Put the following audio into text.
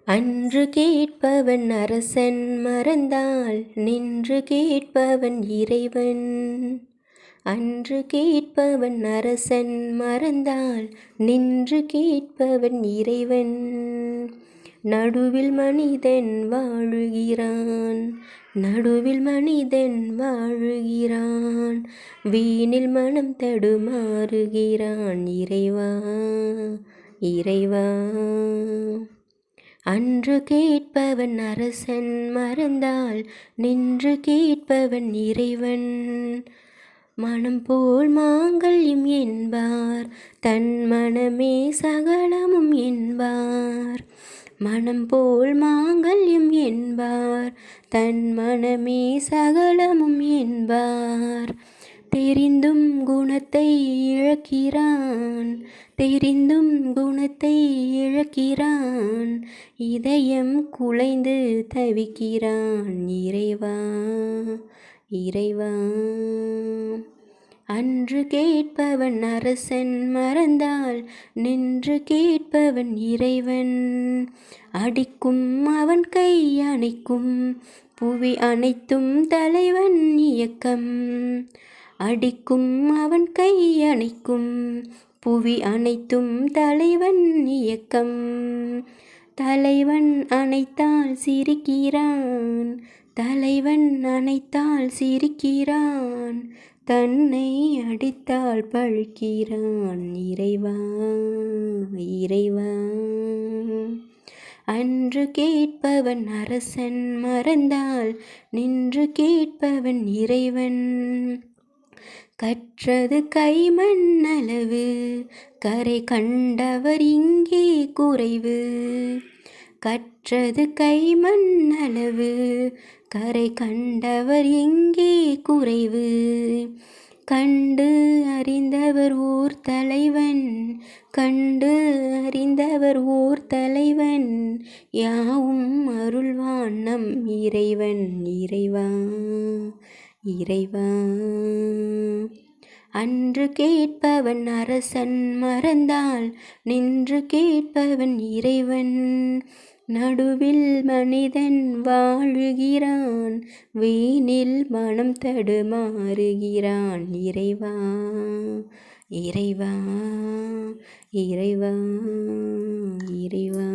அன்று கேட்பவன் அரசன் மறந்தால் நின்று கேட்பவன் இறைவன். அன்று கேட்பவன் அரசன் மறந்தால் நின்று கேட்பவன் இறைவன். நடுவில் மனிதன் வாழுகிறான், நடுவில் மனிதன் வாழுகிறான், வீணில் மனம் தடுமாறுகிறான். இறைவா இறைவா. அன்று கேட்பவன் அரசன் மறந்தால் நின்று கேட்பவன் இறைவன். மனம் போல் மாங்கல்யம் என்பார், தன் மனமே சகலமும் என்பார். மனம் போல் மாங்கல்யம் என்பார், தன் மனமே சகலமும் என்பார். தெரிந்தும் குணத்தை இழக்கிறான், தெரிந்தும் குணத்தை இழக்கிறான், இதயம் குலைந்து தவிக்கிறான். இறைவா இறைவா. அன்று கேட்பவன் அரசன் மறந்தால் நின்று கேட்பவன் இறைவன். அடிக்கும் அவன் கை அணைக்கும் புவி அனைத்தும் தலைவன் இயக்கம். அடிக்கும் அவன் கை அணைக்கும் புவி அனைத்தும் தலைவன் இயக்கம். தலைவன் அணைத்தால் சிரிக்கிறான், தலைவன் அணைத்தால் சிரிக்கிறான், தன்னை அடித்தால் பழிக்கிறான். இறைவா இறைவா. அன்று கேட்பவன் அரசன் மறந்தால் நின்று கேட்பவன் இறைவன். கற்றது கைமண் அளவு, கரை கண்டவர் இங்கே குறைவு. கற்றது கைமண் அளவு, கரை கண்டவர் எங்கே குறைவு. கண்டு அறிந்தவர் ஓர் தலைவன், கண்டு அறிந்தவர் ஓர் தலைவன், யாவும் அருள்வான் நம் இறைவன். இறைவா இறைவா. அன்று கேட்பவன் அரசன் மறந்தால் நின்று கேட்பவன் இறைவன். நடுவில் மனிதன் வாழுகிறான், வீணில் மனம் தடுமாறுகிறான். இறைவா இறைவா இறைவா இறைவா.